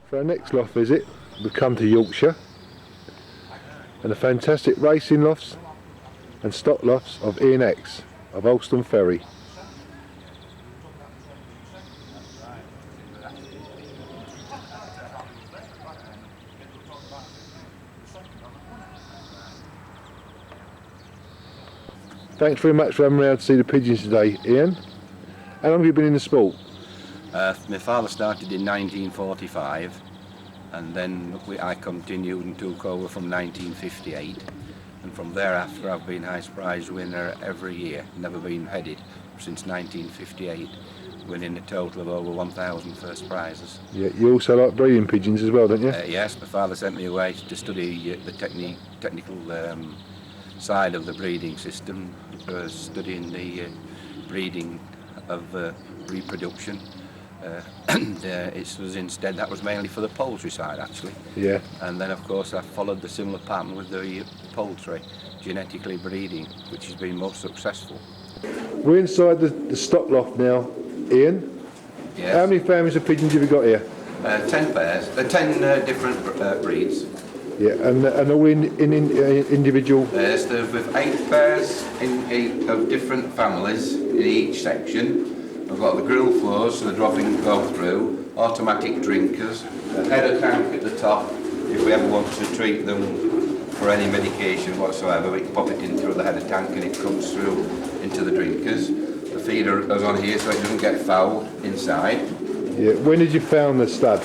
For our next loft visit, we've come to Yorkshire and the fantastic racing lofts and stock lofts of E&X of Owston Ferry. Thanks very much for having me out to see the pigeons today, Ian. How long have you been in the sport? My father started in 1945, and then I continued and took over from 1958, and from thereafter I've been highest prize winner every year, never been headed since 1958, winning a total of over 1,000 first prizes. Yeah, you also like breeding pigeons as well, don't you? Yes, my father sent me away to study the technical side of the breeding system, studying the breeding of reproduction. It was instead, that was mainly for the poultry side actually. Yeah. And then of course I followed the similar pattern with the poultry, genetically breeding, which has been most successful. We're inside the stock loft now, Ian. Yes. How many families of pigeons have you got here? 10 pairs, 10 different breeds. Yeah, and all in individual? Yes, there's with 8 pairs of different families in each section. I've got the grill floors, so the dropping go through, automatic drinkers, a header tank at the top, if we ever want to treat them for any medication whatsoever, we can pop it in through the header tank and it comes through into the drinkers. The feeder goes on here so it doesn't get foul inside. Yeah, when did you found the stud?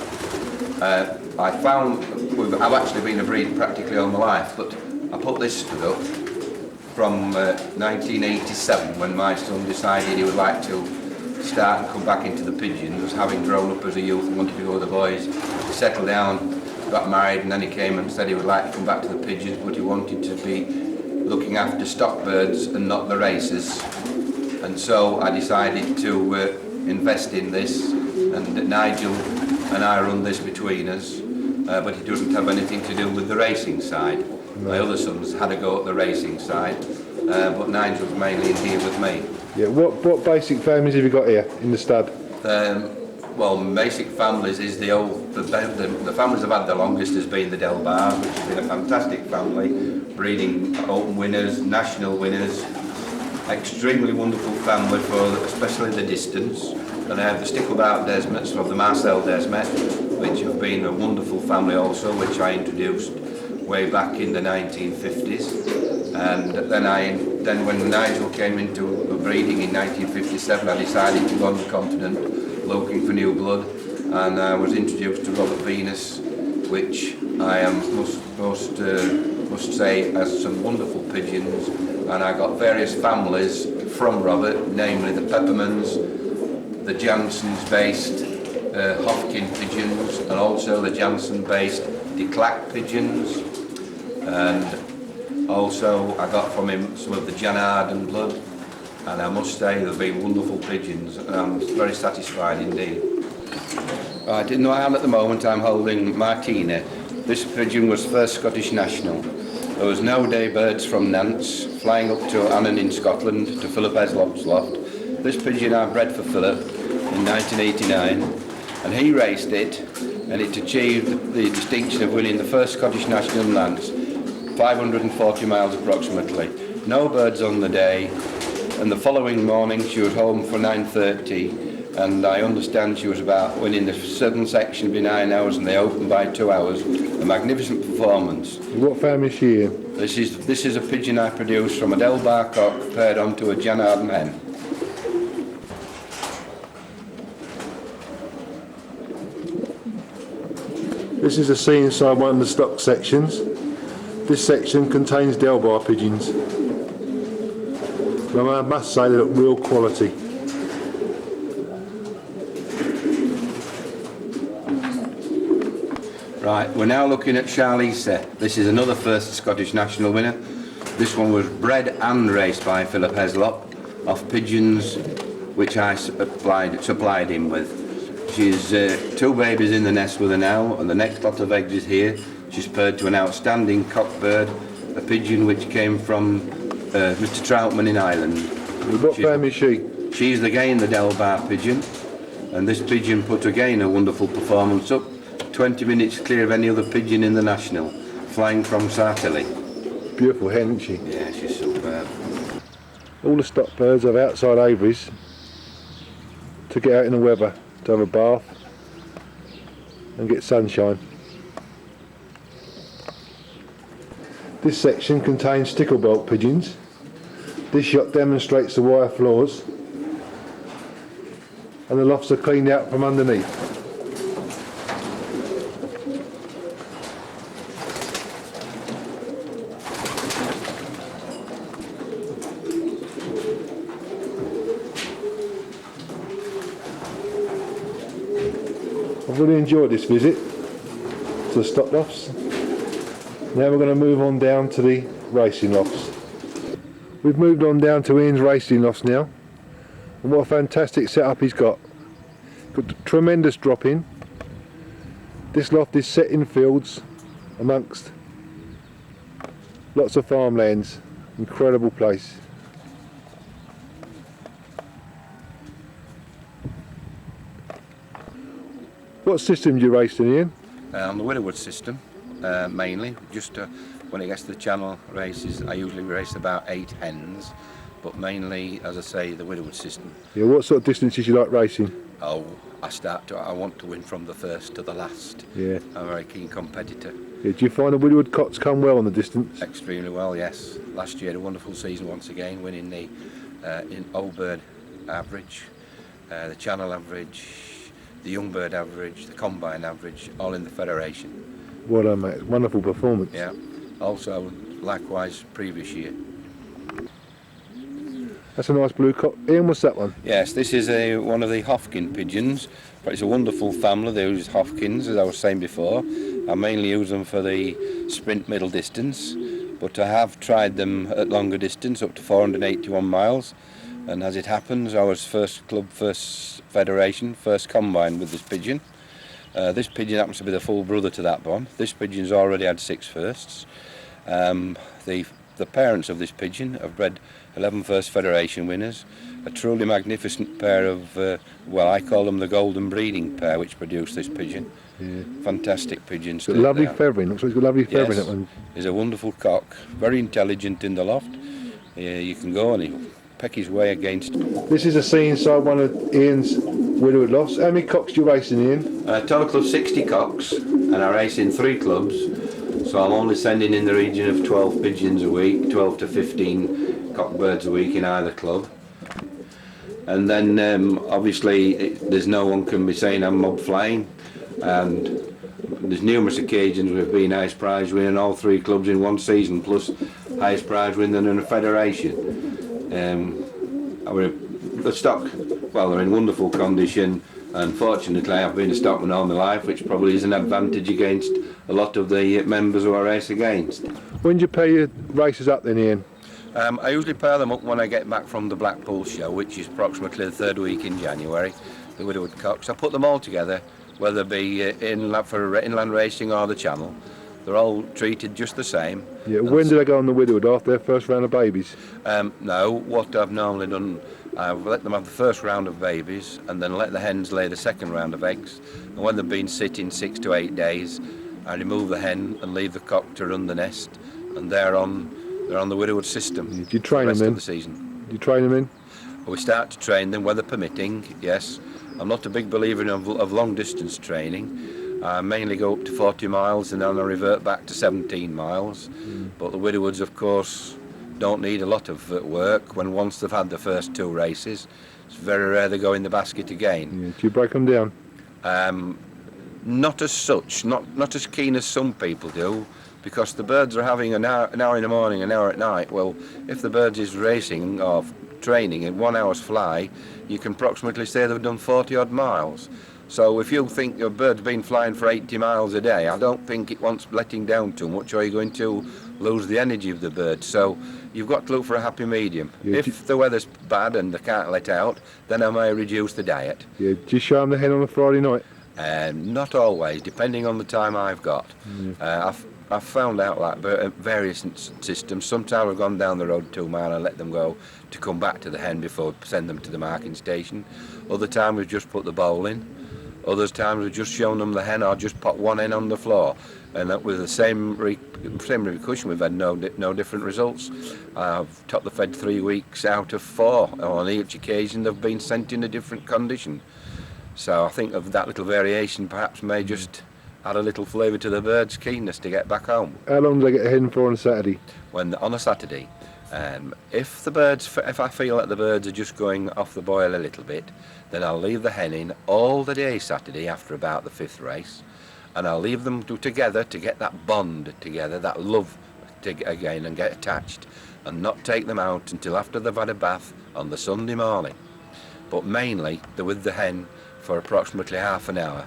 I've actually been a breeder practically all my life, but I put this stud up from 1987 when my son decided he would like to start and come back into the pigeons, having grown up as a youth and wanted to go with the boys. He settled down, got married, and then he came and said he would like to come back to the pigeons, but he wanted to be looking after stock birds and not the racers. And so I decided to invest in this, and Nigel and I run this between us, but it doesn't have anything to do with the racing side. No. My other sons had a go at the racing side, but Nigel's mainly in here with me. Yeah, what basic families have you got here in the stud? Well, basic families is the families I've had the longest has been the Delbars, which has been a fantastic family, breeding open winners, national winners, extremely wonderful family for especially the distance. And I have the stickled out Desmets of the Marcel Desmet, which have been a wonderful family also, which I introduced way back in the 1950s. And then when Nigel came into breeding in 1957, I decided to go on the continent looking for new blood, and I was introduced to Robert Venus, which I must say has some wonderful pigeons, and I got various families from Robert, namely the Peppermans, the Janssens-based Hofkin pigeons, and also the Janssen-based De Klack pigeons, and also I got from him some of the Jan Arden blood, and I must say they've been wonderful pigeons, and I'm very satisfied indeed. Right, in the hand at the moment I'm holding Martina. This pigeon was first Scottish national. There was no day birds from Nantes, flying up to Annan in Scotland, to Philip Heslop's loft. This pigeon I bred for Philip in 1989, and he raced it, and it achieved the distinction of winning the first Scottish national in Nantes, 540 miles approximately. No birds on the day, and the following morning she was home for 9:30, and I understand she was about winning the southern section by 9 hours and they opened by 2 hours. A magnificent performance. What family is she in? This is a pigeon I produced from a Delbar cock paired onto a Jan Arden hen. This is a scene inside one of the stock sections. This section contains Delbar pigeons. But I must say they look real quality. Right, we're now looking at Charlize. This is another first Scottish national winner. This one was bred and raced by Philip Heslop off pigeons which I supplied him with. She's 2 babies in the nest with her now, and the next lot of eggs is here. She's paired to an outstanding cockbird, a pigeon which came from Mr. Troutman in Ireland. What family is she? She's again the Delbar pigeon, and this pigeon put again a wonderful performance up, 20 minutes clear of any other pigeon in the national, flying from Sartilly. Beautiful hen, isn't she? Yeah, she's superb. All the stock birds have outside aviaries to get out in the weather, to have a bath and get sunshine. This section contains sticklebelt pigeons. This shot demonstrates the wire floors, and the lofts are cleaned out from underneath. I've really enjoyed this visit to the stock lofts. Now we're going to move on down to the racing lofts. We've moved on down to Ian's racing lofts now, and what a fantastic setup he's got. Got tremendous drop in. This loft is set in fields amongst lots of farmlands. Incredible place. What system do you race in, Ian? On the Widowhood system, mainly. Just when it gets to the channel races, I usually race about 8 hens, but mainly, as I say, the Widowhood system. Yeah, what sort of distances you like racing? Oh, I want to win from the first to the last. Yeah. I'm a very keen competitor. Yeah, do you find the Widowhood cocks come well on the distance? Extremely well, yes. Last year, a wonderful season once again, winning the Old Bird average, the Channel average, the Young Bird average, the Combine average, all in the Federation. Well done, mate. Wonderful performance. Yeah. Also, likewise, previous year. That's a nice blue cock. Ian, what's that one? Yes, this is one of the Hofkin pigeons. But it's a wonderful family. They use Hofkins, as I was saying before. I mainly use them for the sprint middle distance, but I have tried them at longer distance, up to 481 miles. And as it happens, I was first club, first federation, first combine with this pigeon. This pigeon happens to be the full brother to that one. This pigeon's already had 6 firsts. The parents of this pigeon have bred 11 first federation winners. A truly magnificent pair of, well, I call them the golden breeding pair, which produced this pigeon. Yeah. Fantastic pigeons. Got lovely feathering. Looks like he's got lovely feathering. Yes, that one. He's a wonderful cock. Very intelligent in the loft. You can go and he'll peck his way against. This is a scene inside one of Ian's Widowhood lofts. How many cocks do you race in, Ian? A total of 60 cocks, and I race in 3 clubs. So I'm only sending in the region of 12 pigeons a week, 12 to 15 cockbirds a week in either club. And then obviously there's no one can be saying I'm mob flying, and there's numerous occasions we've been highest prize winning all 3 clubs in one season, plus highest prize winning in a federation. The stock, well, they're in wonderful condition, and fortunately I've been a stockman all my life, which probably is an advantage against a lot of the members who I race against. When do you pair your races up then, Ian? I usually pair them up when I get back from the Blackpool show, which is approximately the 3rd week in January, the Widowhood cocks. I put them all together, whether it be for inland racing or the channel. They're all treated just the same. Yeah. When do they go on the Widowhood? After their first round of babies? No, what I've normally done, I've let them have the first round of babies and then let the hens lay the second round of eggs. And when they've been sitting 6 to 8 days, I remove the hen and leave the cock to run the nest, and they're on the Widowhood system. Do you train them in? Of the season. Do you train them in? We start to train them, weather permitting, yes. I'm not a big believer of long distance training. I mainly go up to 40 miles and then I revert back to 17 miles. But the Widowhoods, of course, don't need a lot of work. Once they've had the first 2 races, it's very rare they go in the basket again. Yeah. Do you break them down? Not as such, not as keen as some people do, because the birds are having an hour in the morning, an hour at night. Well, if the bird is racing or training in 1 hour's fly, you can approximately say they've done 40 odd miles. So if you think your bird's been flying for 80 miles a day, I don't think it wants letting down too much, or you're going to lose the energy of the bird. So you've got to look for a happy medium. Yeah, if the weather's bad and they can't let out, then I may reduce the diet. Yeah, do you show them the hen on a Friday night? Not always, depending on the time I've got. I've found out that various systems. Sometimes I've gone down the road 2 miles and let them go to come back to the hen before I send them to the marking station. Other time we've just put the bowl in. Others times we've just shown them the hen or just put one hen on the floor, and that with the same repercussion we've had no different results. I've topped the fed 3 weeks out of 4. On each occasion they've been sent in a different condition. So I think of that little variation perhaps may just add a little flavour to the bird's keenness to get back home. How long do they get a hen for on a Saturday? On a Saturday, if I feel that the birds are just going off the boil a little bit, then I'll leave the hen in all the day Saturday after about the 5th race, and I'll leave them together to get that bond together, that love again, and get attached, and not take them out until after they've had a bath on the Sunday morning. But mainly they're with the hen for approximately half an hour.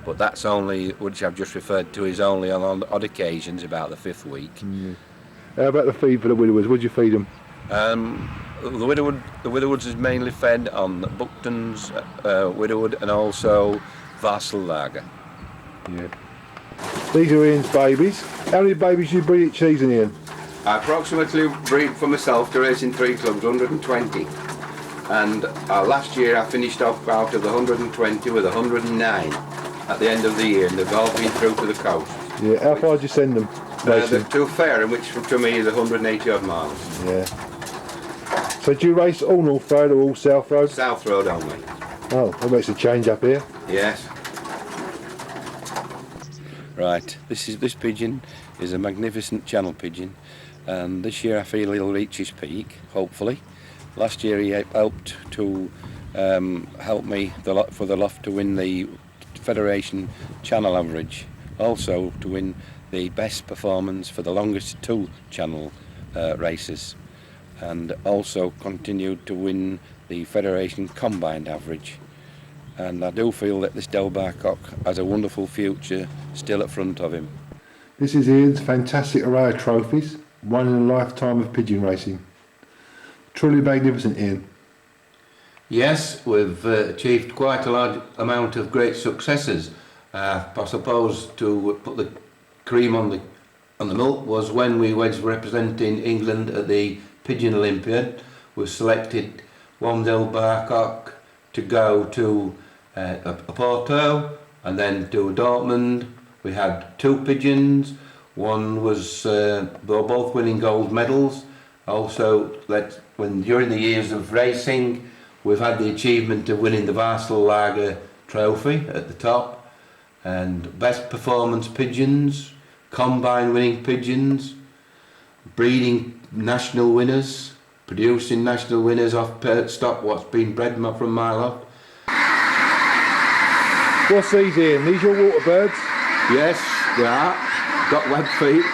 But that's only, which I've just referred to, is only on odd occasions about the 5th week. Mm. How about the feed for the widowhoods? What do you feed them? The widowhoods is mainly fed on Buckton's, Widowhood, and also Varsellager. Yeah. These are Ian's babies. How many babies do you breed each season, Ian? I approximately breed for myself to race in 3 clubs, 120. And last year I finished off out of the 120 with 109 at the end of the year, and they've all been through to the coast. Yeah. How far do you send them? They're to Fair, which to me is 180 odd miles. Yeah. So do you race all North Road or all South Road? South Road only. Oh, that makes a change up here. Yes. Right, this pigeon is a magnificent channel pigeon, and this year I feel he'll reach his peak, hopefully. Last year he helped to help me for the loft to win the Federation Channel average, also to win the best performance for the longest 2 channel races, and also continued to win the Federation combined average. And I do feel that this Delbar cock has a wonderful future still at front of him. This is Ian's fantastic array of trophies, one in a lifetime of pigeon racing. Truly magnificent, Ian. Yes, we've achieved quite a large amount of great successes. I suppose to put the cream on the milk was when we was representing England at the Pigeon Olympiad. We selected one Delbar cock to go to Porto and then to Dortmund. We had 2 pigeons. One was they were both winning gold medals. Also, during the years of racing, we've had the achievement of winning the Varsellager trophy at the top, and best performance pigeons, combine winning pigeons, breeding national winners, producing national winners off stock what's been bred from my loft. What's these, Ian? These your water birds? Yes, they are. Got web feet.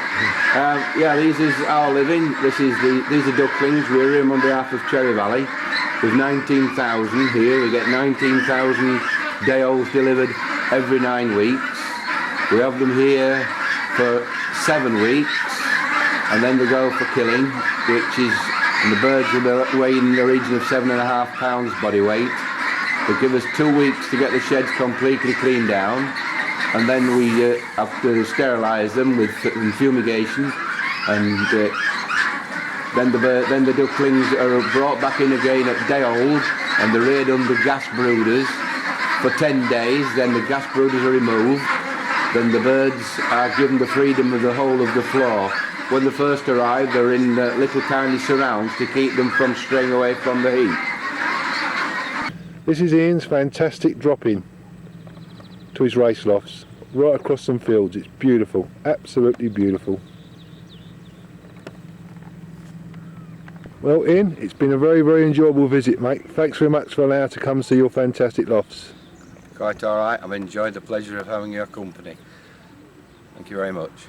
Yeah, these is our living. These are ducklings. We're here on behalf of Cherry Valley. We've 19,000 here. We get 19,000 day-olds delivered every 9 weeks. We have them here for 7 weeks, and then they go for killing, and the birds will weigh in the region of 7.5 pounds body weight. They give us 2 weeks to get the sheds completely cleaned down, and then we have to sterilise them with fumigation, and then the ducklings are brought back in again at day old, and they're reared under gas brooders for 10 days. Then the gas brooders are removed. Then the birds are given the freedom of the whole of the floor. When they first arrive, they're in little tiny surrounds to keep them from straying away from the heat. This is Ian's fantastic drop-in to his race lofts, right across some fields. It's beautiful, absolutely beautiful. Well, Ian, it's been a very, very enjoyable visit, mate. Thanks very much for allowing us to come see your fantastic lofts. Quite all right. I've enjoyed the pleasure of having your company. Thank you very much.